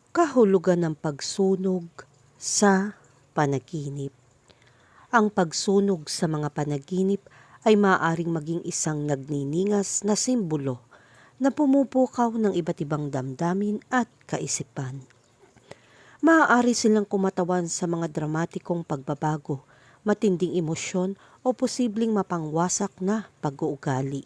Kahulugan ng pagsunog sa panaginip. Ang pagsunog sa mga panaginip ay maaaring maging isang nagniningas na simbolo na pumupukaw ng iba't ibang damdamin at kaisipan. Maaari silang kumatawan sa mga dramatikong pagbabago, matinding emosyon o posibleng mapangwasak na pag-uugali.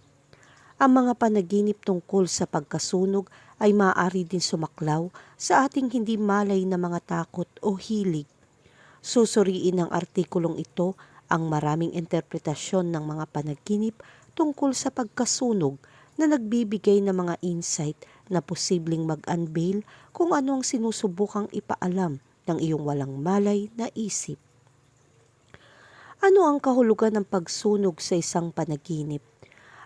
Ang mga panaginip tungkol sa pagkasunog ay maaari din sumaklaw sa ating hindi malay na mga takot o hilig. Susuriin ng artikulong ito ang maraming interpretasyon ng mga panaginip tungkol sa pagkasunog na nagbibigay ng mga insight na posibleng mag-unveil kung ano ang sinusubukang ipaalam ng iyong walang malay na isip. Ano ang kahulugan ng pagsunog sa isang panaginip?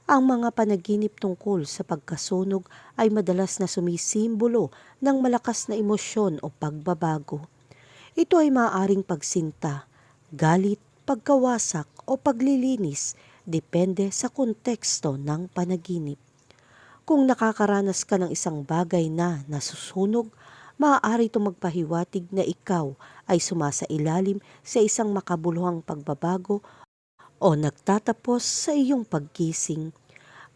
Ang mga panaginip tungkol sa pagkasunog ay madalas na sumisimbolo ng malakas na emosyon o pagbabago. Ito ay maaaring pagsinta, galit, pagkawasak o paglilinis, depende sa konteksto ng panaginip. Kung nakakaranas ka ng isang bagay na nasusunog, maaari itong magpahiwatig na ikaw ay sumasailalim sa isang makabuluhang pagbabago o nagtatapos sa iyong paggising.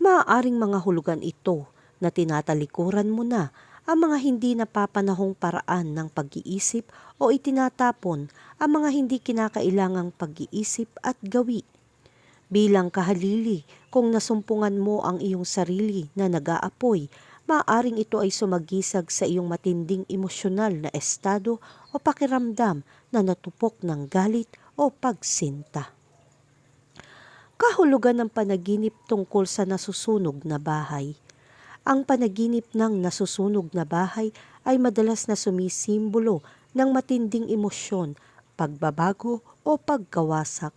Maaaring mga hulugan ito na tinatalikuran mo na ang mga hindi napapanahong paraan ng pag-iisip o itinatapon ang mga hindi kinakailangang pag-iisip at gawi. Bilang kahalili, kung nasumpungan mo ang iyong sarili na nag-aapoy, maaaring ito ay sumagisag sa iyong matinding emosyonal na estado o pakiramdam na natupok ng galit o pagsinta. Kahulugan ng panaginip tungkol sa nasusunog na bahay. Ang panaginip ng nasusunog na bahay ay madalas na sumisimbolo ng matinding emosyon, pagbabago o pagkawasak.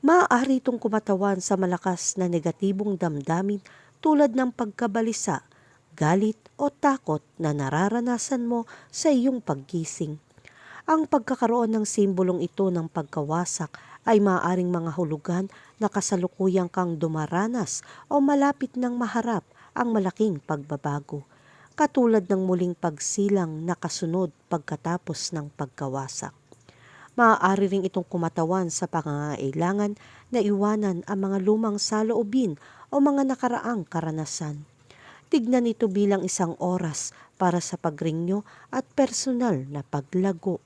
Maaari itong kumatawan sa malakas na negatibong damdamin tulad ng pagkabalisa, galit o takot na nararanasan mo sa iyong paggising. Ang pagkakaroon ng simbolong ito ng pagkawasak ay maaaring mga hulugan na kasalukuyang kang dumaranas o malapit ng maharap ang malaking pagbabago, katulad ng muling pagsilang na kasunod pagkatapos ng pagkawasak. Maaari ring itong kumatawan sa pangangailangan na iwanan ang mga lumang saloobin o mga nakaraang karanasan. Tignan ito bilang isang oras para sa pagrinyo at personal na paglago.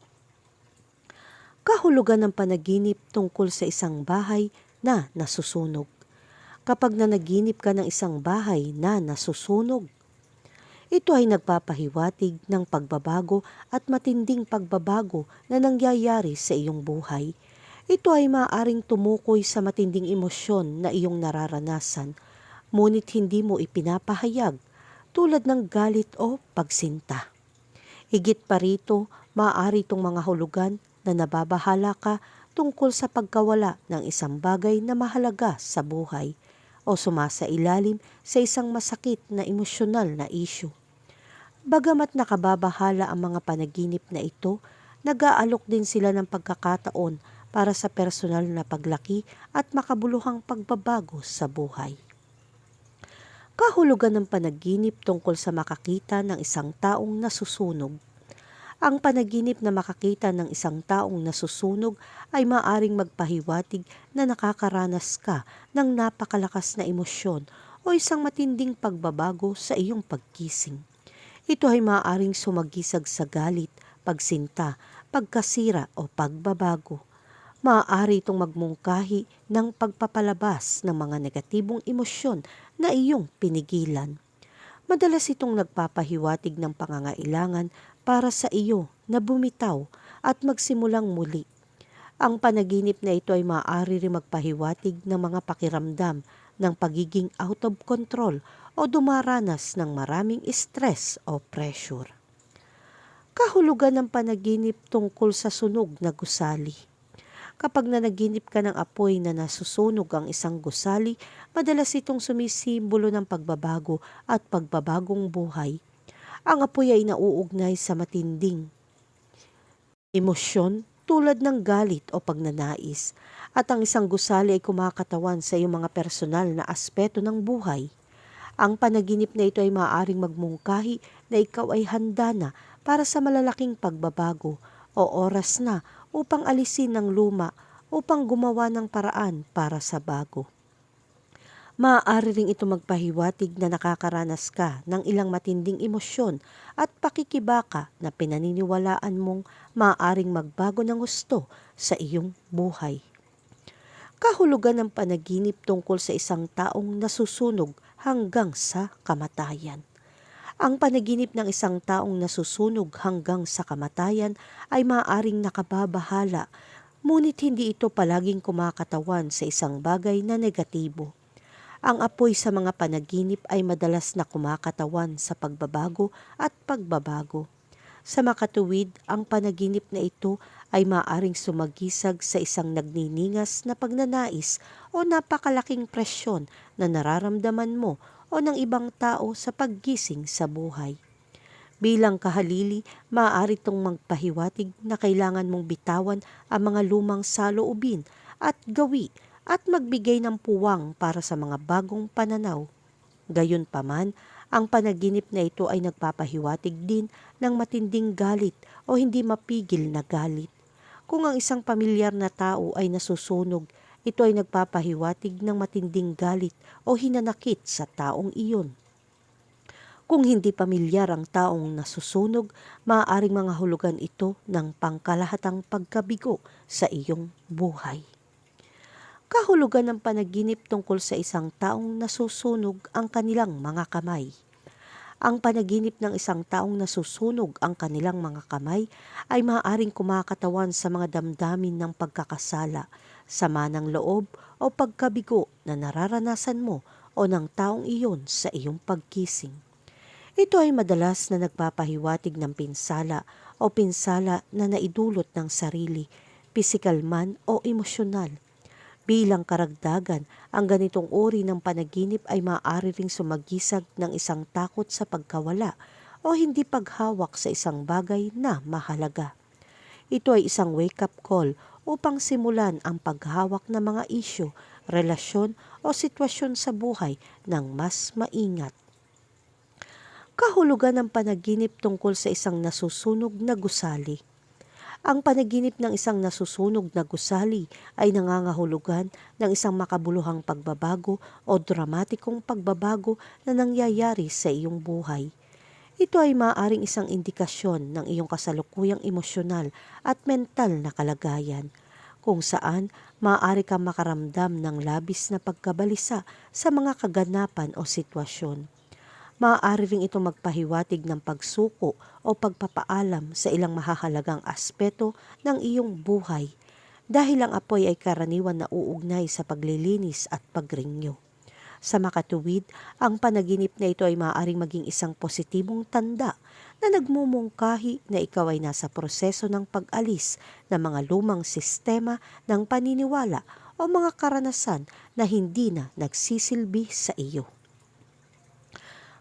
Kahulugan ng panaginip tungkol sa isang bahay na nasusunog. Kapag nanaginip ka ng isang bahay na nasusunog, ito ay nagpapahiwatig ng pagbabago at matinding pagbabago na nangyayari sa iyong buhay. Ito ay maaaring tumukoy sa matinding emosyon na iyong nararanasan, ngunit hindi mo ipinapahayag, tulad ng galit o pagsinta. Higit pa rito, maaari itong mga hulugan na nababahala ka tungkol sa pagkawala ng isang bagay na mahalaga sa buhay o sumasailalim sa isang masakit na emosyonal na issue. Bagamat nakababahala ang mga panaginip na ito, nag-aalok din sila ng pagkakataon para sa personal na paglaki at makabuluhang pagbabago sa buhay. Kahulugan ng panaginip tungkol sa makakita ng isang taong nasusunog. Ang panaginip na makakita ng isang taong nasusunog ay maaring magpahiwatig na nakakaranas ka ng napakalakas na emosyon o isang matinding pagbabago sa iyong pagkising. Ito ay maaaring sumagisag sa galit, pagsinta, pagkasira o pagbabago. Maaari itong magmungkahi ng pagpapalabas ng mga negatibong emosyon na iyong pinigilan. Madalas itong nagpapahiwatig ng pangangailangan para sa iyo na bumitaw at magsimulang muli. Ang panaginip na ito ay maaari rin magpahiwatig ng mga pakiramdam ng pagiging out of control o dumaranas ng maraming stress o pressure. Kahulugan ng panaginip tungkol sa sunog na gusali. Kapag nanaginip ka ng apoy na nasusunog ang isang gusali, madalas itong sumisimbolo ng pagbabago at pagbabagong buhay. Ang apoy ay nauugnay sa matinding emosyon tulad ng galit o pagnanais, at ang isang gusali ay kumakatawan sa iyong mga personal na aspeto ng buhay. Ang panaginip na ito ay maaaring magmungkahi na ikaw ay handa na para sa malalaking pagbabago o oras na upang alisin ang luma upang gumawa ng paraan para sa bago. Maaari ring ito magpahiwatig na nakakaranas ka ng ilang matinding emosyon at pakikibaka na pinaniniwalaan mong maaaring magbago ng gusto sa iyong buhay. Kahulugan ng panaginip tungkol sa isang taong nasusunog hanggang sa kamatayan. Ang panaginip ng isang taong nasusunog hanggang sa kamatayan ay maaaring nakababahala, ngunit hindi ito palaging kumakatawan sa isang bagay na negatibo. Ang apoy sa mga panaginip ay madalas na kumakatawan sa pagbabago at pagbabago. Sa makatuwid, ang panaginip na ito ay maaaring sumagisag sa isang nagniningas na pagnanais o napakalaking presyon na nararamdaman mo o ng ibang tao sa paggising sa buhay. Bilang kahalili, maaari itong magpahiwatig na kailangan mong bitawan ang mga lumang saloobin at gawi at magbigay ng puwang para sa mga bagong pananaw. Gayunpaman, ang panaginip na ito ay nagpapahiwatig din ng matinding galit o hindi mapigil na galit. Kung ang isang pamilyar na tao ay nasusunog, ito ay nagpapahiwatig ng matinding galit o hinanakit sa taong iyon. Kung hindi pamilyar ang taong nasusunog, maaaring mga hulugan ito ng pangkalahatang pagkabigo sa iyong buhay. Kahulugan ng panaginip tungkol sa isang taong nasusunog ang kanilang mga kamay. Ang panaginip ng isang taong nasusunog ang kanilang mga kamay ay maaaring kumakatawan sa mga damdamin ng pagkakasala, sama ng loob o pagkabigo na nararanasan mo o ng taong iyon sa iyong pagkising. Ito ay madalas na nagpapahiwatig ng pinsala o pinsala na naidulot ng sarili, pisikal man o emosyonal. Bilang karagdagan, ang ganitong uri ng panaginip ay maaari ring sumagisag ng isang takot sa pagkawala o hindi paghawak sa isang bagay na mahalaga. Ito ay isang wake-up call upang simulan ang paghawak ng mga isyu, relasyon o sitwasyon sa buhay ng mas maingat. Kahulugan ng panaginip tungkol sa isang nasusunog na gusali. Ang panaginip ng isang nasusunog na gusali ay nangangahulugan ng isang makabuluhang pagbabago o dramatikong pagbabago na nangyayari sa iyong buhay. Ito ay maaaring isang indikasyon ng iyong kasalukuyang emosyonal at mental na kalagayan, kung saan maaari kang makaramdam ng labis na pagkabalisa sa mga kaganapan o sitwasyon. Maaari ring ito magpahiwatig ng pagsuko o pagpapaalam sa ilang mahahalagang aspeto ng iyong buhay dahil ang apoy ay karaniwan na uugnay sa paglilinis at pagrenyo. Sa makatuwid, ang panaginip na ito ay maaaring maging isang positibong tanda na nagmumungkahi na ikaw ay nasa proseso ng pag-alis ng mga lumang sistema ng paniniwala o mga karanasan na hindi na nagsisilbi sa iyo.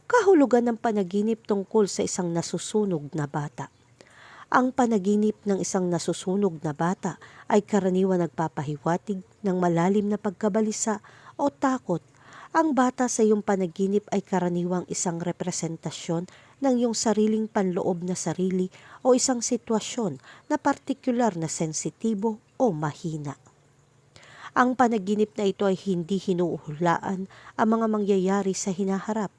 Kahulugan ng panaginip tungkol sa isang nasusunog na bata. Ang panaginip ng isang nasusunog na bata ay karaniwan nagpapahiwatig ng malalim na pagkabalisa o takot. Ang bata sa iyong panaginip ay karaniwang isang representasyon ng iyong sariling panloob na sarili o isang sitwasyon na partikular na sensitibo o mahina. Ang panaginip na ito ay hindi hinuhulaan ang mga mangyayari sa hinaharap.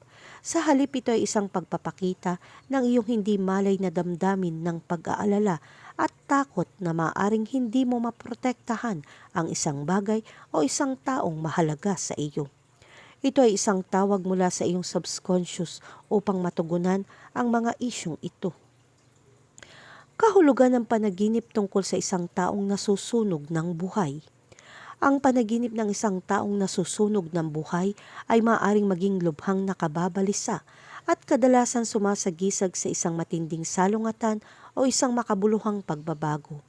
Sa halip, ito ay isang pagpapakita ng iyong hindi malay na damdamin ng pag-aalala at takot na maaaring hindi mo maprotektahan ang isang bagay o isang taong mahalaga sa iyo. Ito ay isang tawag mula sa iyong subconscious upang matugunan ang mga isyong ito. Kahulugan ng panaginip tungkol sa isang taong nasusunog ng buhay. Ang panaginip ng isang taong nasusunog ng buhay ay maaaring maging lubhang nakababalisa at kadalasan sumasagisag sa isang matinding salungatan o isang makabuluhang pagbabago.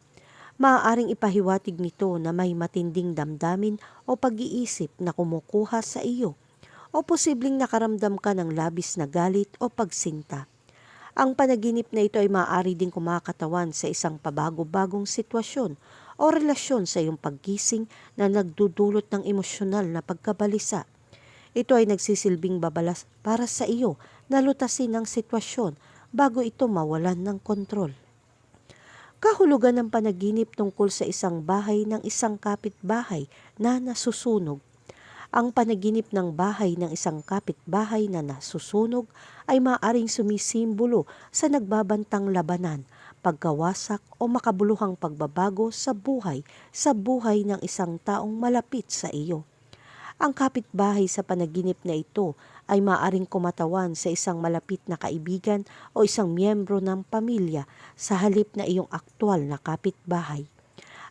Maaaring ipahiwatig nito na may matinding damdamin o pag-iisip na kumukuha sa iyo o posibleng nakaramdam ka ng labis na galit o pagsinta. Ang panaginip na ito ay maaari ding kumakatawan sa isang pabago-bagong sitwasyon o relasyon sa iyong paggising na nagdudulot ng emosyonal na pagkabalisa. Ito ay nagsisilbing babalas para sa iyo na lutasin ang sitwasyon bago ito mawalan ng kontrol. Kahulugan ng panaginip tungkol sa isang bahay ng isang kapitbahay na nasusunog. Ang panaginip ng bahay ng isang kapitbahay na nasusunog ay maaaring sumisimbolo sa nagbabantang labanan, pagkawasak o makabuluhang pagbabago sa buhay ng isang taong malapit sa iyo. Ang kapitbahay sa panaginip na ito ay maaaring kumatawan sa isang malapit na kaibigan o isang miyembro ng pamilya sa halip na iyong aktwal na kapitbahay.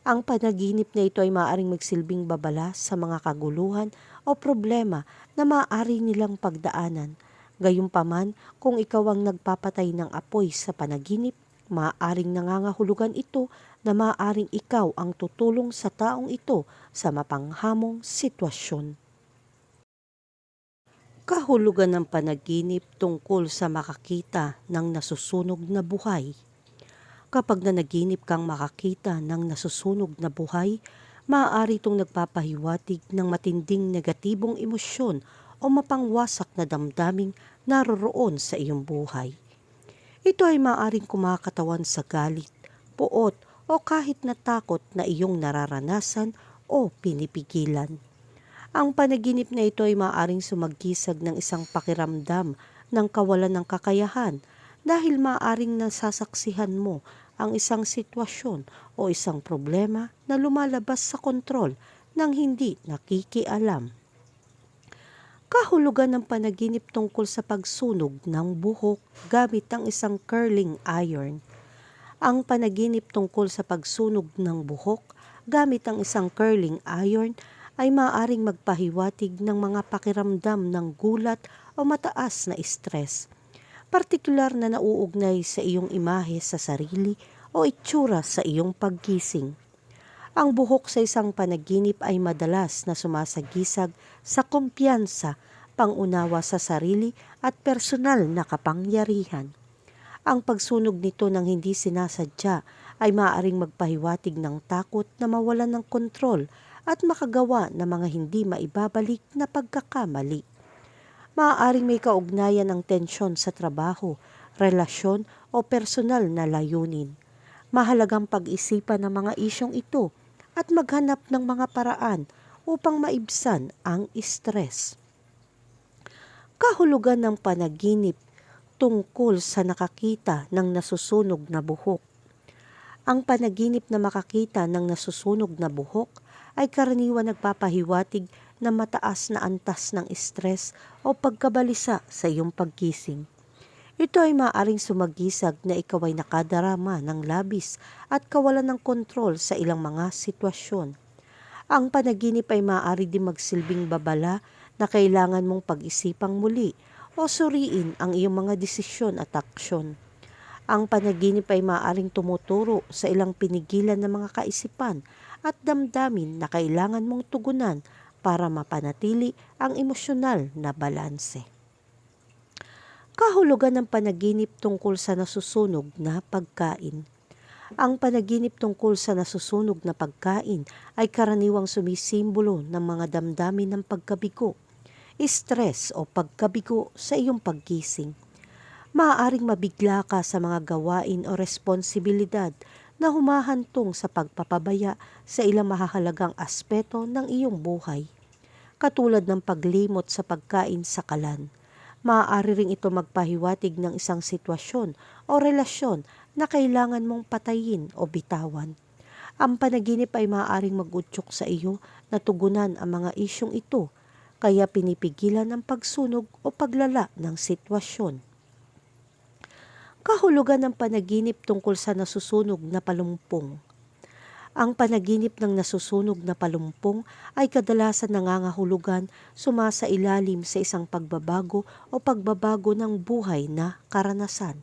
Ang panaginip na ito ay maaaring magsilbing babala sa mga kaguluhan o problema na maaari nilang pagdaanan. Gayunpaman, kung ikaw ang nagpapatay ng apoy sa panaginip, maaaring nangangahulugan ito na maaaring ikaw ang tutulong sa taong ito sa mapanghamong sitwasyon. Kahulugan ng panaginip tungkol sa makakita ng nasusunog na buhay. Kapag nanaginip kang makakita ng nasusunog na buhay, maaari itong nagpapahiwatig ng matinding negatibong emosyon o mapangwasak na damdaming naroroon sa iyong buhay. Ito ay maaaring kumakatawan sa galit, puot o kahit na takot na iyong nararanasan o pinipigilan. Ang panaginip na ito ay maaaring sumagisag ng isang pakiramdam ng kawalan ng kakayahan dahil maaaring nasasaksihan mo ang isang sitwasyon o isang problema na lumalabas sa kontrol ng hindi nakikialam. Kahulugan ng panaginip tungkol sa pagsunog ng buhok gamit ang isang curling iron. Ang panaginip tungkol sa pagsunog ng buhok gamit ang isang curling iron ay maaaring magpahiwatig ng mga pakiramdam ng gulat o mataas na stress, partikular na nauugnay sa iyong imahe sa sarili o itsura sa iyong paggising. Ang buhok sa isang panaginip ay madalas na sumasagisag sa kumpiyansa, pangunawa sa sarili at personal na kapangyarihan. Ang pagsunog nito ng hindi sinasadya ay maaaring magpahiwatig ng takot na mawalan ng kontrol at makagawa ng mga hindi maibabalik na pagkakamali. Maaaring may kaugnayan ng tensyon sa trabaho, relasyon o personal na layunin. Mahalagang pag-isipan ng mga isyong ito at maghanap ng mga paraan upang maibsan ang stress. Kahulugan ng panaginip tungkol sa nakakita ng nasusunog na buhok. Ang panaginip na makakita ng nasusunog na buhok ay karaniwan nagpapahiwatig ng mataas na antas ng stress o pagkabalisa sa iyong paggising. Ito ay maaaring sumagisag na ikaw ay nakadarama ng labis at kawalan ng kontrol sa ilang mga sitwasyon. Ang panaginip ay maaari din magsilbing babala na kailangan mong pag-isipang muli o suriin ang iyong mga desisyon at aksyon. Ang panaginip ay maaaring tumuturo sa ilang pinigilan ng mga kaisipan at damdamin na kailangan mong tugunan para mapanatili ang emosyonal na balanse. Kahulugan ng panaginip tungkol sa nasusunog na pagkain. Ang panaginip tungkol sa nasusunog na pagkain ay karaniwang sumisimbolo ng mga damdamin ng pagkabigo, stress o pagkabigo sa iyong paggising. Maaaring mabigla ka sa mga gawain o responsibilidad na humahantong sa pagpapabaya sa ilang mahahalagang aspeto ng iyong buhay, katulad ng paglimot sa pagkain sa kalan. Maaari ring ito magpahiwatig ng isang sitwasyon o relasyon na kailangan mong patayin o bitawan. Ang panaginip ay maaaring mag-udyok sa iyo na tugunan ang mga isyong ito, kaya pinipigilan ang pagsunog o paglala ng sitwasyon. Kahulugan ng panaginip tungkol sa nasusunog na palumpong. Ang panaginip ng nasusunog na palumpong ay kadalasan nangangahulugan sumasailalim sa isang pagbabago o pagbabago ng buhay na karanasan.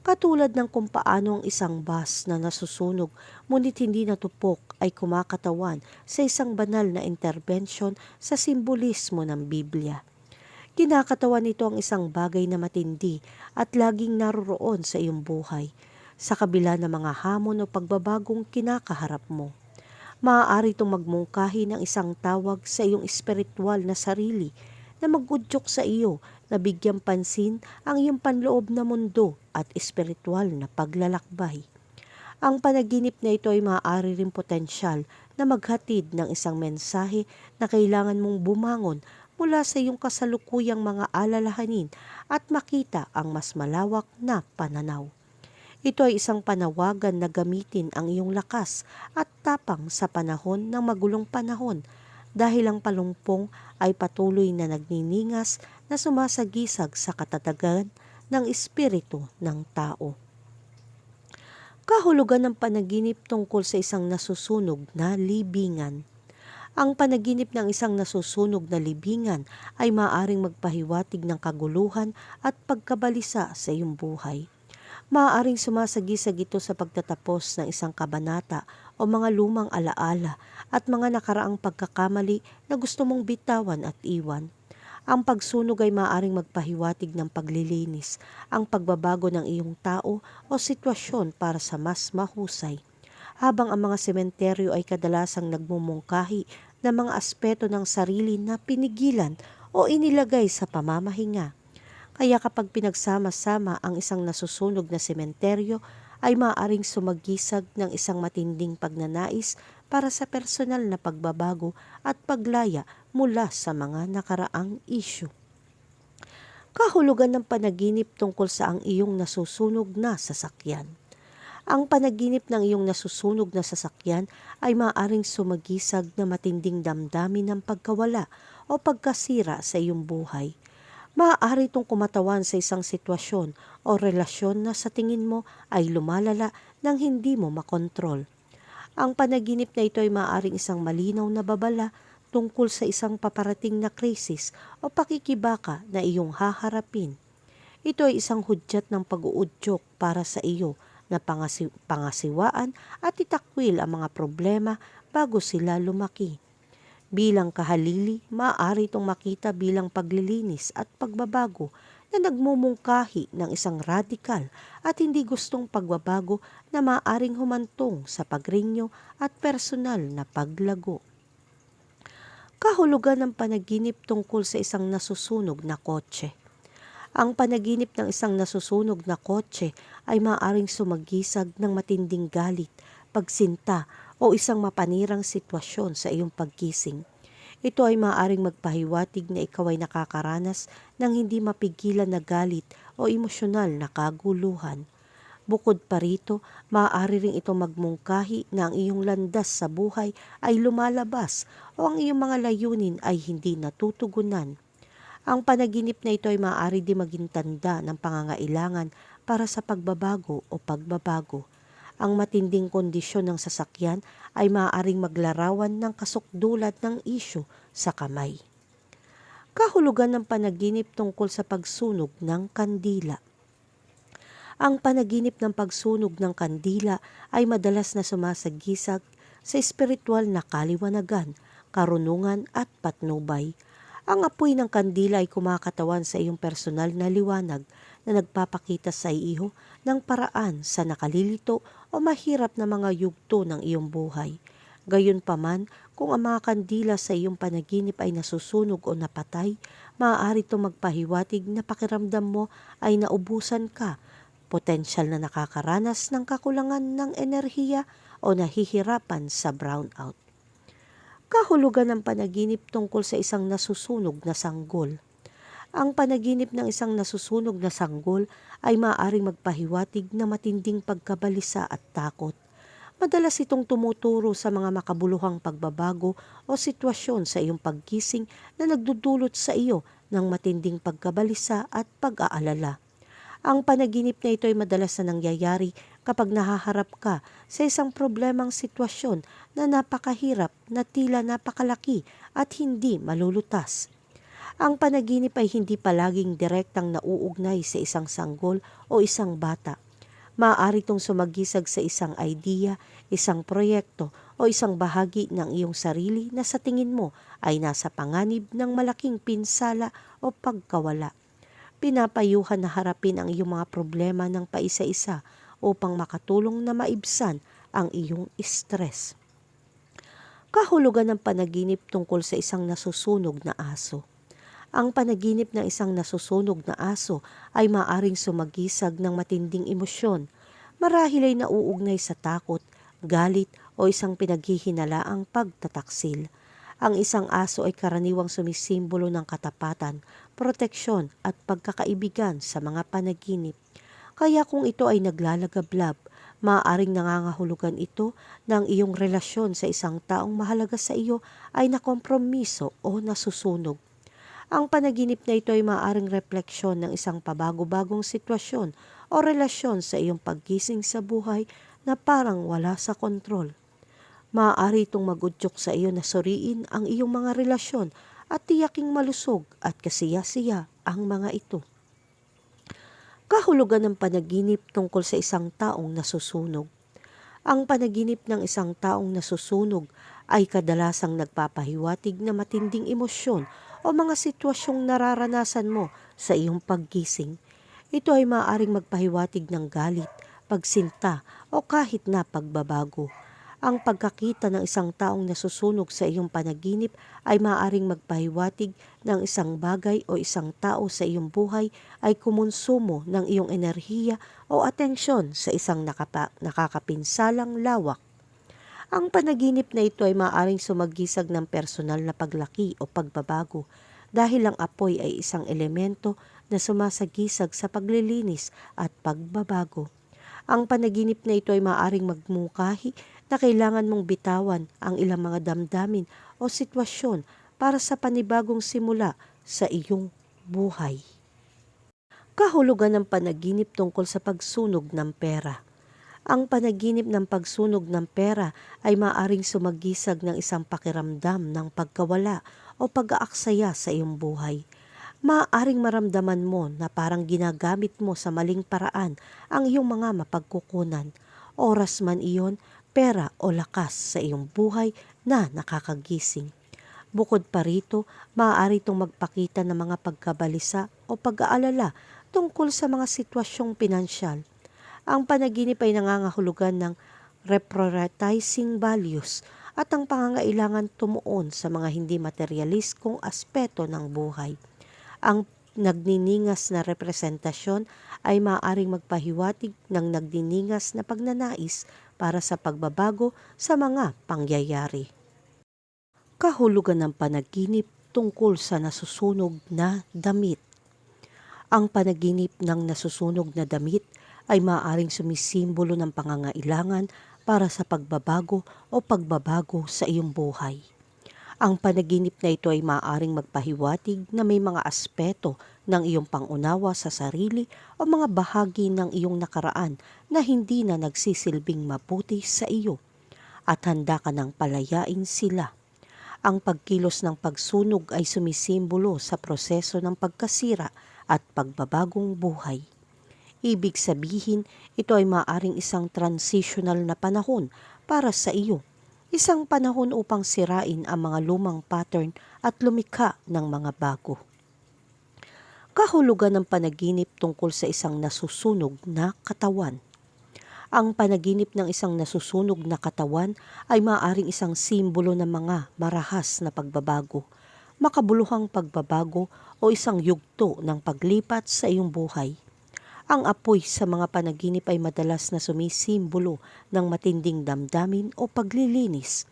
Katulad ng kung paano ang isang bus na nasusunog ngunit hindi natupok ay kumakatawan sa isang banal na interbensyon sa simbolismo ng Biblia. Kinakatawan nito ang isang bagay na matindi at laging naroroon sa iyong buhay, sa kabila ng mga hamon o pagbabagong kinakaharap mo. Maaari itong magmungkahi ng isang tawag sa iyong espiritual na sarili na mag-udyok sa iyo Nabigyang pansin ang iyong panloob na mundo at espiritual na paglalakbay. Ang panaginip na ito ay maaari rin potensyal na maghatid ng isang mensahe na kailangan mong bumangon mula sa iyong kasalukuyang mga alalahanin at makita ang mas malawak na pananaw. Ito ay isang panawagan na gamitin ang iyong lakas at tapang sa panahon ng magulong panahon dahil ang palumpong ay patuloy na nagniningas na sumasagisag sa katatagan ng espiritu ng tao. Kahulugan ng panaginip tungkol sa isang nasusunog na libingan. Ang panaginip ng isang nasusunog na libingan ay maaaring magpahiwatig ng kaguluhan at pagkabalisa sa iyong buhay. Maaaring sumasagisag ito sa pagtatapos ng isang kabanata o mga lumang alaala at mga nakaraang pagkakamali na gusto mong bitawan at iwan. Ang pagsunog ay maaaring magpahiwatig ng paglilinis, ang pagbabago ng iyong tao o sitwasyon para sa mas mahusay. Habang ang mga sementeryo ay kadalasang nagmumungkahi ng mga aspeto ng sarili na pinigilan o inilagay sa pamamahinga. Kaya kapag pinagsama-sama ang isang nasusunog na sementeryo, ay maaaring sumagisag ng isang matinding pagnanais para sa personal na pagbabago at paglaya mula sa mga nakaraang isyu. Kahulugan ng panaginip tungkol sa ang iyong nasusunog na sasakyan. Ang panaginip ng iyong nasusunog na sasakyan ay maaaring sumagisag na matinding damdamin ng pagkawala o pagkasira sa iyong buhay. Maaari itong kumatawan sa isang sitwasyon o relasyon na sa tingin mo ay lumalala nang hindi mo makontrol. Ang panaginip na ito ay maaaring isang malinaw na babala tungkol sa isang paparating na krisis o pakikibaka na iyong haharapin. Ito ay isang hudyat ng pag-uudyok para sa iyo na pangasiwaan at itakwil ang mga problema bago sila lumaki. Bilang kahalili, maaari itong makita bilang paglilinis at pagbabago na nagmumungkahi ng isang radikal at hindi gustong pagbabago na maaaring humantong sa pagrinyo at personal na paglago. Kahulugan ng panaginip tungkol sa isang nasusunog na kotse. Ang panaginip ng isang nasusunog na kotse ay maaaring sumagisag ng matinding galit, pagsinta o isang mapanirang sitwasyon sa iyong paggising. Ito ay maaaring magpahiwatig na ikaw ay nakakaranas ng hindi mapigilan na galit o emosyonal na kaguluhan. Bukod pa rito, maaari ring ito magmungkahi na ang iyong landas sa buhay ay lumalabas o ang iyong mga layunin ay hindi natutugunan. Ang panaginip na ito ay maaari din maging tanda ng pangangailangan para sa pagbabago o pagbabago. Ang matinding kondisyon ng sasakyan ay maaaring maglarawan ng kasukdulat ng isyu sa kamay. Kahulugan ng panaginip tungkol sa pagsunog ng kandila. Ang panaginip ng pagsunog ng kandila ay madalas na sumasagisag sa espiritual na kaliwanagan, karunungan at patnubay. Ang apoy ng kandila ay kumakatawan sa iyong personal na liwanag na nagpapakita sa iyo ng paraan sa nakalilito o mahirap na mga yugto ng iyong buhay. Gayunpaman, kung ang mga kandila sa iyong panaginip ay nasusunog o napatay, maaari itong magpahiwatig na pakiramdam mo ay naubusan ka, potensyal na nakakaranas ng kakulangan ng enerhiya o nahihirapan sa brownout. Kahulugan ng panaginip tungkol sa isang nasusunog na sanggol. Ang panaginip ng isang nasusunog na sanggol ay maaaring magpahiwatig na matinding pagkabalisa at takot. Madalas itong tumuturo sa mga makabuluhang pagbabago o sitwasyon sa iyong paggising na nagdudulot sa iyo ng matinding pagkabalisa at pag-aalala. Ang panaginip na ito ay madalas na nangyayari kapag nahaharap ka sa isang problemang sitwasyon na napakahirap na tila napakalaki at hindi malulutas. Ang panaginip ay hindi palaging direktang nauugnay sa isang sanggol o isang bata. Maaari itong sumagisag sa isang idea, isang proyekto o isang bahagi ng iyong sarili na sa tingin mo ay nasa panganib ng malaking pinsala o pagkawala. Pinapayuhan na harapin ang iyong mga problema ng paisa-isa upang makatulong na maibsan ang iyong stress. Kahulugan ng panaginip tungkol sa isang nasusunog na aso. Ang panaginip ng isang nasusunog na aso ay maaring sumagisag ng matinding emosyon. Marahil ay nauugnay sa takot, galit o isang pinaghihinalaang pagtataksil. Ang isang aso ay karaniwang sumisimbolo ng katapatan, proteksyon at pagkakaibigan sa mga panaginip. Kaya kung ito ay naglalagablab, maaaring nangangahulugan ito ng iyong relasyon sa isang taong mahalaga sa iyo ay nakompromiso o nasusunog. Ang panaginip na ito ay maaaring refleksyon ng isang pabago-bagong sitwasyon o relasyon sa iyong paggising sa buhay na parang wala sa kontrol. Maaari itong magudyok sa iyo na suriin ang iyong mga relasyon at tiyaking malusog at kasiya-siya ang mga ito. Kahulugan ng panaginip tungkol sa isang taong nasusunog. Ang panaginip ng isang taong nasusunog ay kadalasang nagpapahiwatig na matinding emosyon o mga sitwasyong nararanasan mo sa iyong paggising. Ito ay maaaring magpahiwatig ng galit, pagsinta o kahit na pagbabago. Ang pagkakita ng isang taong nasusunog sa iyong panaginip ay maaaring magpahiwatig ng isang bagay o isang tao sa iyong buhay ay kumonsumo ng iyong enerhiya o atensyon sa isang nakakapinsalang lawak. Ang panaginip na ito ay maaaring sumagisag ng personal na paglaki o pagbabago dahil ang apoy ay isang elemento na sumasagisag sa paglilinis at pagbabago. Ang panaginip na ito ay maaaring magmungkahi na kailangan mong bitawan ang ilang mga damdamin o sitwasyon para sa panibagong simula sa iyong buhay. Kahulugan ng panaginip tungkol sa pagsunog ng pera. Ang panaginip ng pagsunog ng pera ay maaaring sumagisag ng isang pakiramdam ng pagkawala o pag-aaksaya sa iyong buhay. Maaaring maramdaman mo na parang ginagamit mo sa maling paraan ang iyong mga mapagkukunan. Oras man iyon, pera o lakas sa iyong buhay na nakakagising. Bukod pa rito, maaari itong magpakita ng mga pagkabalisa o pag-aalala tungkol sa mga sitwasyong pinansyal. Ang panaginip ay nangangahulugan ng reprioritizing values at ang pangangailangan tumuon sa mga hindi materialistikong aspeto ng buhay. Ang nagniningas na representasyon ay maaaring magpahiwatig ng nagniningas na pagnanais para sa pagbabago sa mga pangyayari. Kahulugan ng panaginip tungkol sa nasusunog na damit. Ang panaginip ng nasusunog na damit ay maaaring sumisimbolo ng pangangailangan para sa pagbabago o pagbabago sa iyong buhay. Ang panaginip na ito ay maaaring magpahiwatig na may mga aspeto ng iyong pangunawa sa sarili o mga bahagi ng iyong nakaraan na hindi na nagsisilbing mabuti sa iyo at handa ka ng palayain sila. Ang pagkilos ng pagsunog ay sumisimbolo sa proseso ng pagkasira at pagbabagong buhay. Ibig sabihin, ito ay maaaring isang transitional na panahon para sa iyo. Isang panahon upang sirain ang mga lumang pattern at lumikha ng mga bago. Kahulugan ng panaginip tungkol sa isang nasusunog na katawan. Ang panaginip ng isang nasusunog na katawan ay maaaring isang simbolo ng mga marahas na pagbabago, makabuluhang pagbabago o isang yugto ng paglipat sa iyong buhay. Ang apoy sa mga panaginip ay madalas na sumisimbolo ng matinding damdamin o paglilinis.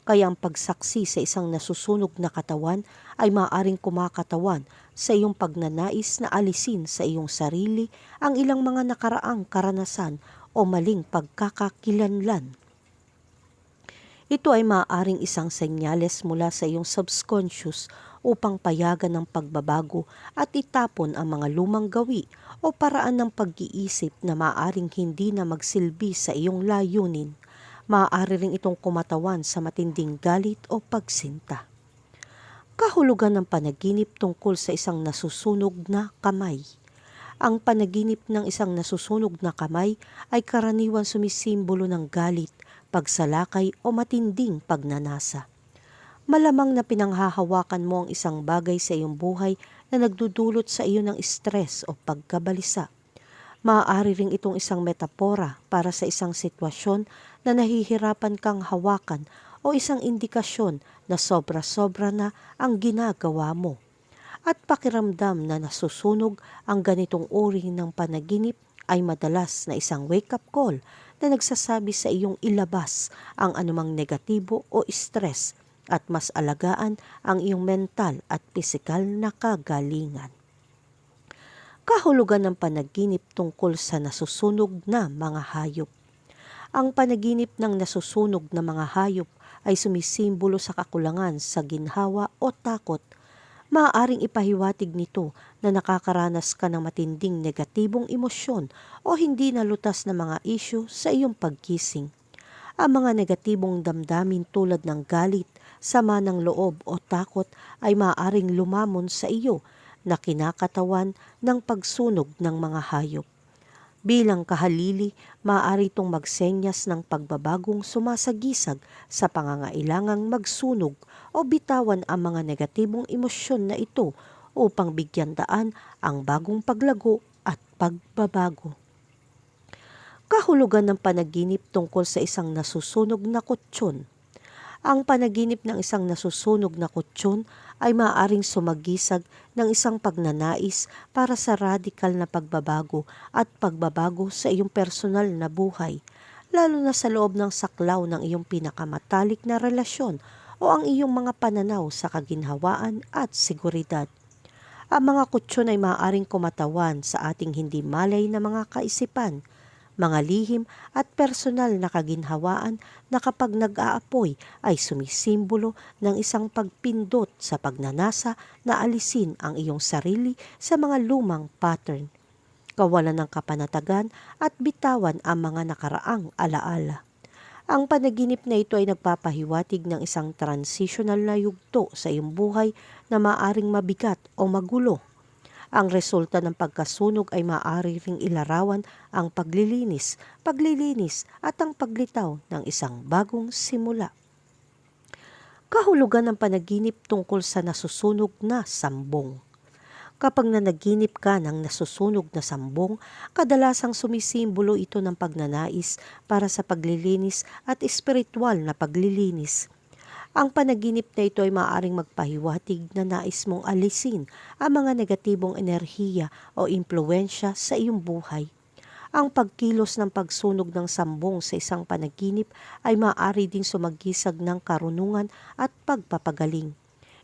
Kaya ang pagsaksi sa isang nasusunog na katawan ay maaaring kumakatawan sa iyong pagnanais na alisin sa iyong sarili ang ilang mga nakaraang karanasan o maling pagkakakilanlan. Ito ay maaaring isang senyales mula sa iyong subconscious upang payagan ng pagbabago at itapon ang mga lumang gawi o paraan ng pag-iisip na maaaring hindi na magsilbi sa iyong layunin. Maaari rin itong kumatawan sa matinding galit o pagsinta. Kahulugan ng panaginip tungkol sa isang nasusunog na kamay. Ang panaginip ng isang nasusunog na kamay ay karaniwan sumisimbolo ng galit, pagsalakay o matinding pagnanasa. Malamang na pinanghahawakan mo ang isang bagay sa iyong buhay na nagdudulot sa iyo ng stress o pagkabalisa. Maaari ring itong isang metapora para sa isang sitwasyon na nahihirapan kang hawakan o isang indikasyon na sobra-sobra na ang ginagawa mo. at pakiramdam na nasusunog. Ang ganitong uri ng panaginip ay madalas na isang wake-up call na nagsasabi sa iyong ilabas ang anumang negatibo o stress at mas alagaan ang iyong mental at pisikal na kagalingan. Kahulugan ng panaginip tungkol sa nasusunog na mga hayop. Ang panaginip ng nasusunog na mga hayop ay sumisimbolo sa kakulangan sa ginhawa o takot. Maaaring ipahiwatig nito na nakakaranas ka ng matinding negatibong emosyon o hindi nalutas na mga isyu sa iyong paggising. Ang mga negatibong damdamin tulad ng galit, sama ng loob o takot ay maaaring lumamon sa iyo na kinakatawan ng pagsunog ng mga hayop. Bilang kahalili, maaari itong magsenyas ng pagbabagong sumasagisag sa pangangailangang magsunog o bitawan ang mga negatibong emosyon na ito upang bigyan daan ang bagong paglago at pagbabago. Kahulugan ng panaginip tungkol sa isang nasusunog na kutsyon. Ang panaginip ng isang nasusunog na kutsyon ay maaaring sumagisag ng isang pagnanais para sa radikal na pagbabago at pagbabago sa iyong personal na buhay, lalo na sa loob ng saklaw ng iyong pinakamatalik na relasyon o ang iyong mga pananaw sa kaginhawaan at seguridad. Ang mga kutsyon ay maaaring kumatawan sa ating hindi malay na mga kaisipan, mga lihim at personal na kaginhawaan na kapag nag-aapoy ay sumisimbolo ng isang pagpindot sa pagnanasa na alisin ang iyong sarili sa mga lumang pattern, kawalan ng kapanatagan at bitawan ang mga nakaraang alaala. Ang panaginip na ito ay nagpapahiwatig ng isang transitional na yugto sa iyong buhay na maaaring mabigat o magulo. Ang resulta ng pagkasunog ay maaari ring ilarawan ang paglilinis at ang paglitaw ng isang bagong simula. Kahulugan ng panaginip tungkol sa nasusunog na sambong. Kapag nanaginip ka ng nasusunog na sambong, kadalasang sumisimbolo ito ng pagnanais para sa paglilinis at espiritual na paglilinis. Ang panaginip na ito ay maaaring magpahiwatig na nais mong alisin ang mga negatibong enerhiya o impluensya sa iyong buhay. Ang pagkilos ng pagsunog ng sambong sa isang panaginip ay maaari ding sumagisag ng karunungan at pagpapagaling.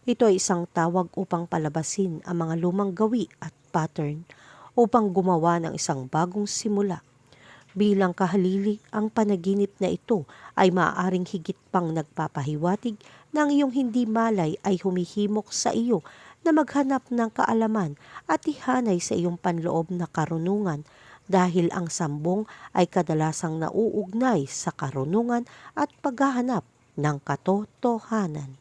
Ito ay isang tawag upang palabasin ang mga lumang gawi at pattern upang gumawa ng isang bagong simula. Bilang kahalili, ang panaginip na ito ay maaaring higit pang nagpapahiwatig na ang iyong hindi malay ay humihimok sa iyo na maghanap ng kaalaman at ihanay sa iyong panloob na karunungan dahil ang sambong ay kadalasang nauugnay sa karunungan at paghahanap ng katotohanan.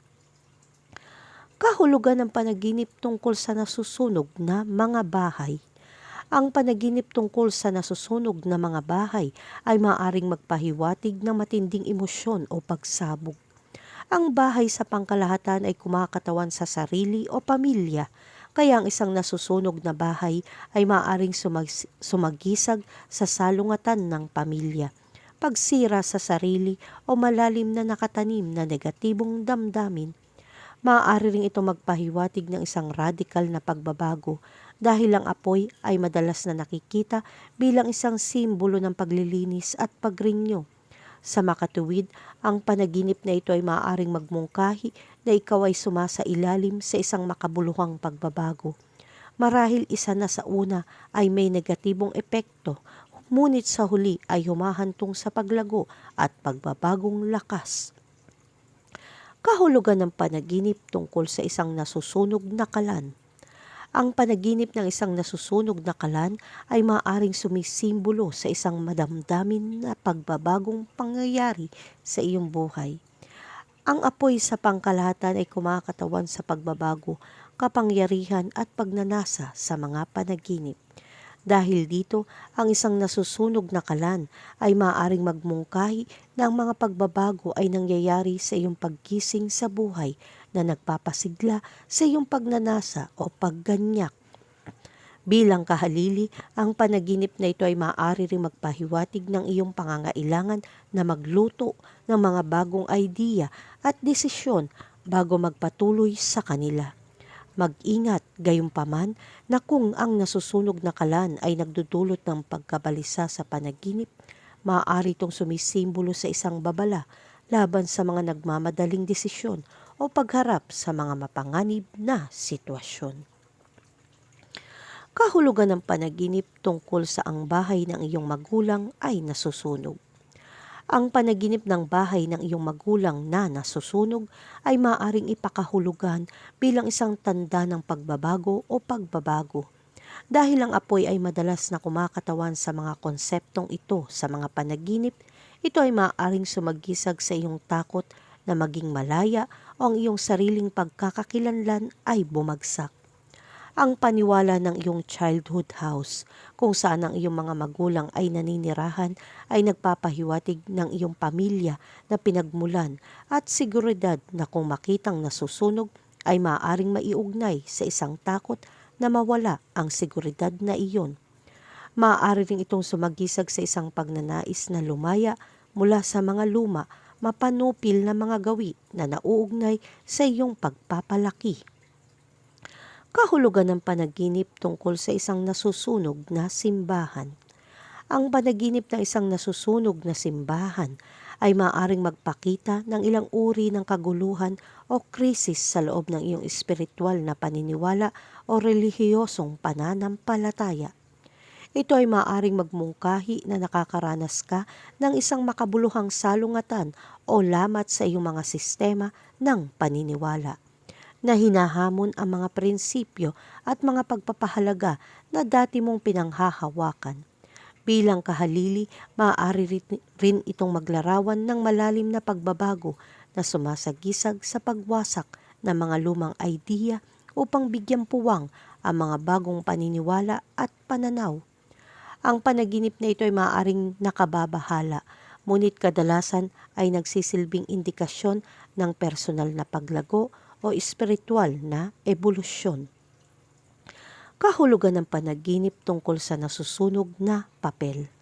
Kahulugan ng panaginip tungkol sa nasusunog na mga bahay. Ang panaginip tungkol sa nasusunog na mga bahay ay maaaring magpahiwatig ng matinding emosyon o pagsabog. Ang bahay sa pangkalahatan ay kumakatawan sa sarili o pamilya, kaya ang isang nasusunog na bahay ay maaaring sumagisag sa salungatan ng pamilya, pagsira sa sarili o malalim na nakatanim na negatibong damdamin. Maaari ring ito magpahiwatig ng isang radikal na pagbabago dahil ang apoy ay madalas na nakikita bilang isang simbolo ng paglilinis at pagrinyo. Sa makatuwid, ang panaginip na ito ay maaaring magmungkahi na ikaw ay sumasailalim sa isang makabuluhang pagbabago. Marahil isa na sa una ay may negatibong epekto, ngunit sa huli ay humahantong sa paglago at pagbabagong lakas. Kahulugan ng panaginip tungkol sa isang nasusunog na kalan. Ang panaginip ng isang nasusunog na kalan ay maaaring sumisimbolo sa isang madamdamin na pagbabagong pangyayari sa iyong buhay. Ang apoy sa pangkalahatan ay kumakatawan sa pagbabago, kapangyarihan at pagnanasa sa mga panaginip. Dahil dito, ang isang nasusunog na kalan ay maaaring magmungkahi na ang mga pagbabago ay nangyayari sa iyong paggising sa buhay na nagpapasigla sa iyong pagnanasa o pagganyak. Bilang kahalili, ang panaginip na ito ay maaari ring magpahiwatig ng iyong pangangailangan na magluto ng mga bagong idea at desisyon bago magpatuloy sa kanila. Mag-ingat Gayunpaman na kung ang nasusunog na kalan ay nagdudulot ng pagkabalisa sa panaginip, maaari itong sumisimbolo sa isang babala laban sa mga nagmamadaling desisyon o pagharap sa mga mapanganib na sitwasyon. Kahulugan ng panaginip tungkol sa ang bahay ng iyong magulang ay nasusunog. Ang panaginip ng bahay ng iyong magulang na nasusunog ay maaaring ipakahulugan bilang isang tanda ng pagbabago o pagbabago. Dahil ang apoy ay madalas na kumakatawan sa mga konseptong ito sa mga panaginip, ito ay maaaring sumagisag sa iyong takot na maging malaya o ang iyong sariling pagkakakilanlan ay bumagsak. Ang paniwala ng iyong childhood house, kung saan ang iyong mga magulang ay naninirahan, ay nagpapahiwatig ng iyong pamilya na pinagmulan at seguridad na kung makitang nasusunog ay maaaring maiugnay sa isang takot na mawala ang seguridad na iyon. Maaari rin itong sumagisag sa isang pagnanais na lumaya mula sa mga luma, mapanupil na mga gawi na nauugnay sa iyong pagpapalaki. Kahulugan ng panaginip tungkol sa isang nasusunog na simbahan. Ang panaginip ng isang nasusunog na simbahan ay maaaring magpakita ng ilang uri ng kaguluhan o krisis sa loob ng iyong espiritual na paniniwala o relihiyosong pananampalataya. Ito ay maaaring magmungkahi na nakakaranas ka ng isang makabuluhang salungatan o lamat sa iyong mga sistema ng paniniwala na hinahamon ang mga prinsipyo at mga pagpapahalaga na dati mong pinanghahawakan. Bilang kahalili, maaari rin itong maglarawan ng malalim na pagbabago na sumasagisag sa pagwasak ng mga lumang idea upang bigyang puwang ang mga bagong paniniwala at pananaw. Ang panaginip na ito ay maaaring nakababahala, ngunit kadalasan ay nagsisilbing indikasyon ng personal na paglago o espiritual na ebolusyon. Kahulugan ng panaginip tungkol sa nasusunog na papel.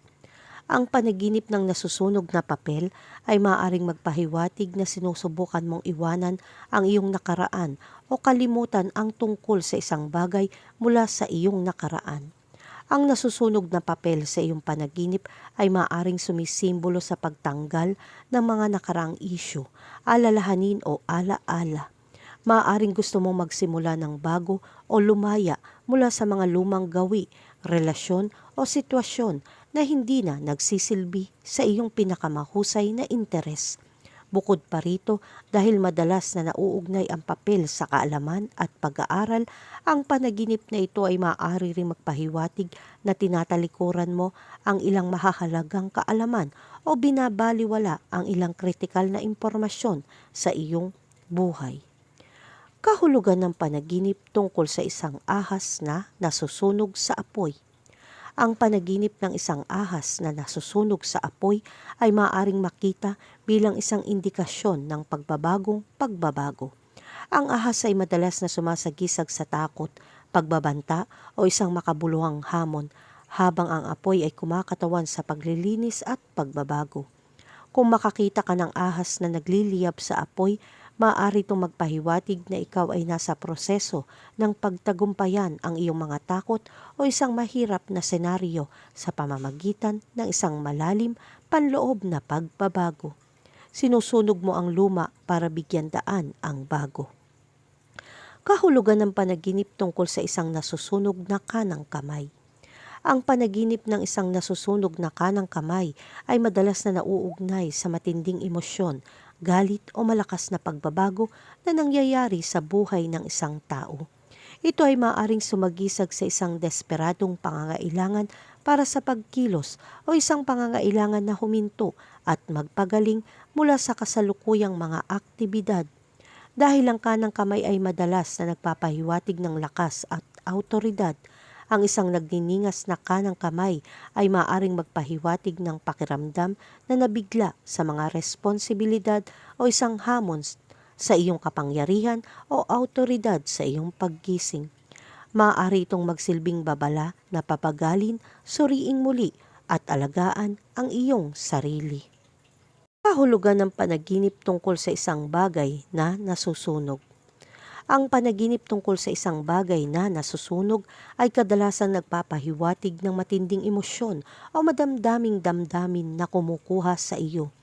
Ang panaginip ng nasusunog na papel ay maaaring magpahiwatig na sinusubukan mong iwanan ang iyong nakaraan o kalimutan ang tungkol sa isang bagay mula sa iyong nakaraan. Ang nasusunog na papel sa iyong panaginip ay maaaring sumisimbolo sa pagtanggal ng mga nakaraang isyu, alalahanin o alaala. Maaaring gusto mong magsimula ng bago o lumaya mula sa mga lumang gawi, relasyon o sitwasyon na hindi na nagsisilbi sa iyong pinakamahusay na interes. Bukod pa rito, dahil madalas na nauugnay ang papel sa kaalaman at pag-aaral, ang panaginip na ito ay maaari ring magpahiwatig na tinatalikuran mo ang ilang mahahalagang kaalaman o binabaliwala ang ilang kritikal na impormasyon sa iyong buhay. Kahulugan ng panaginip tungkol sa isang ahas na nasusunog sa apoy. Ang panaginip ng isang ahas na nasusunog sa apoy ay maaaring makita bilang isang indikasyon ng pagbabagong pagbabago. Ang ahas ay madalas na sumasagisag sa takot, pagbabanta o isang makabuluhang hamon, habang ang apoy ay kumakatawan sa paglilinis at pagbabago. Kung makakita ka ng ahas na nagliliyab sa apoy, maaari itong magpahiwatig na ikaw ay nasa proseso ng pagtagumpayan ang iyong mga takot o isang mahirap na senaryo sa pamamagitan ng isang malalim, panloob na pagbabago. Sinusunog mo ang luma para bigyan daan ang bago. Kahulugan ng panaginip tungkol sa isang nasusunog na kanang kamay. Ang panaginip ng isang nasusunog na kanang kamay ay madalas na nauugnay sa matinding emosyon, galit o malakas na pagbabago na nangyayari sa buhay ng isang tao. Ito ay maaaring sumagisag sa isang desperadong pangangailangan para sa pagkilos o isang pangangailangan na huminto at magpagaling mula sa kasalukuyang mga aktibidad. Dahil ang kanang kamay ay madalas na nagpapahiwatig ng lakas at autoridad, ang isang nagniningas na kanang kamay ay maaaring magpahiwatig ng pakiramdam na nabigla sa mga responsibilidad o isang hamon sa iyong kapangyarihan o autoridad sa iyong paggising. Maaari itong magsilbing babala na papagalin, suriing muli at alagaan ang iyong sarili. Kahulugan ng panaginip tungkol sa isang bagay na nasusunog. Ang panaginip tungkol sa isang bagay na nasusunog ay kadalasang nagpapahiwatig ng matinding emosyon o madamdaming damdamin na kumukuha sa iyo.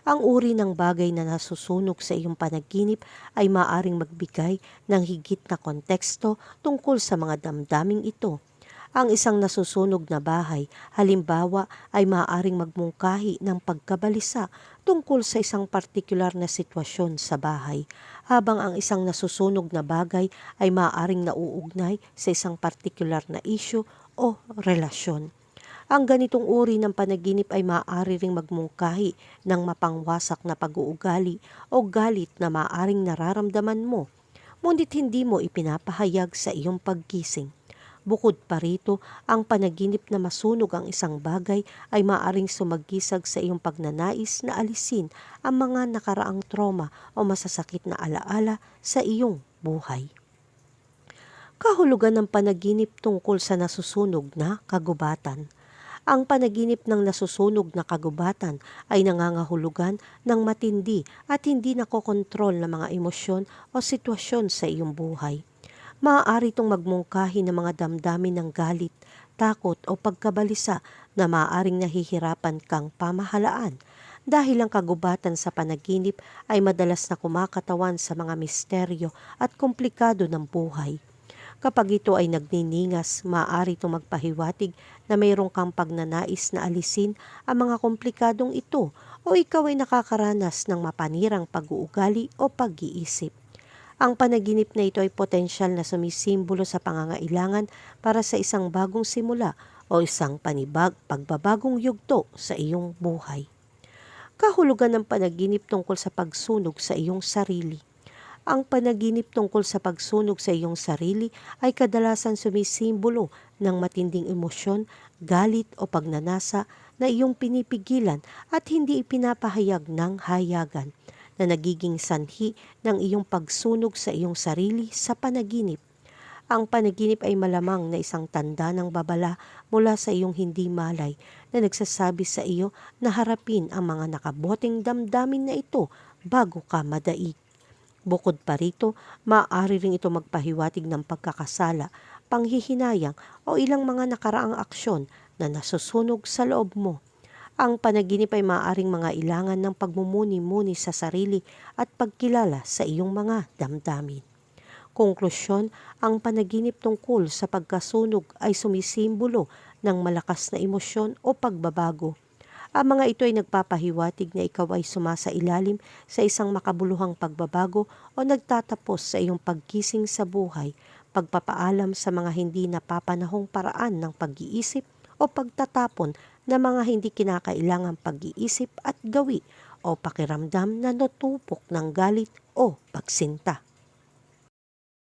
Ang uri ng bagay na nasusunog sa iyong panaginip ay maaring magbigay ng higit na konteksto tungkol sa mga damdaming ito. Ang isang nasusunog na bahay, halimbawa, ay maaaring magmungkahi ng pagkabalisa tungkol sa isang partikular na sitwasyon sa bahay, habang ang isang nasusunog na bagay ay maaaring nauugnay sa isang partikular na issue o relasyon. Ang ganitong uri ng panaginip ay maaari ring magmungkahi ng mapangwasak na pag-uugali o galit na maaaring nararamdaman mo, ngunit hindi mo ipinapahayag sa iyong paggising. Bukod pa rito, ang panaginip na masunog ang isang bagay ay maaaring sumagisag sa iyong pagnanais na alisin ang mga nakaraang trauma o masasakit na alaala sa iyong buhay. Kahulugan ng panaginip tungkol sa nasusunog na kagubatan. Ang panaginip ng nasusunog na kagubatan ay nangangahulugan ng matindi at hindi nakokontrol na mga emosyon o sitwasyon sa iyong buhay. Maaari itong magmungkahi ng mga damdamin ng galit, takot o pagkabalisa na maaaring nahihirapan kang pamahalaan dahil ang kagubatan sa panaginip ay madalas na kumakatawan sa mga misteryo at komplikado ng buhay. Kapag ito ay nagniningas, maaari itong magpahiwatig na mayroong kang pagnanais na alisin ang mga komplikadong ito o ikaw ay nakakaranas ng mapanirang pag-uugali o pag-iisip. Ang panaginip na ito ay potensyal na sumisimbolo sa pangangailangan para sa isang bagong simula o isang pagbabagong yugto sa iyong buhay. Kahulugan ng panaginip tungkol sa pagsunog sa iyong sarili. Ang panaginip tungkol sa pagsunog sa iyong sarili ay kadalasan sumisimbolo ng matinding emosyon, galit o pagnanasa na iyong pinipigilan at hindi ipinapahayag ng hayagan, na nagiging sanhi ng iyong pagsunog sa iyong sarili sa panaginip. Ang panaginip ay malamang na isang tanda ng babala mula sa iyong hindi malay na nagsasabi sa iyo na harapin ang mga nakaboting damdamin na ito bago ka madaig. Bukod pa rito, maaari rin ito magpahiwatig ng pagkakasala, panghihinayang o ilang mga nakaraang aksyon na nasusunog sa loob mo. Ang panaginip ay maaaring mangailangan ng pagmumuni-muni sa sarili at pagkilala sa iyong mga damdamin. Konklusyon, ang panaginip tungkol sa pagkasunog ay sumisimbolo ng malakas na emosyon o pagbabago. Ang mga ito ay nagpapahiwatig na ikaw ay sumasailalim sa isang makabuluhang pagbabago o nagtatapos sa iyong pagkising sa buhay, pagpapaalam sa mga hindi napapanahong paraan ng pag-iisip o pagtatapon na mga hindi kinakailangang pag-iisip at gawi o pakiramdam na natupok ng galit o pagsinta.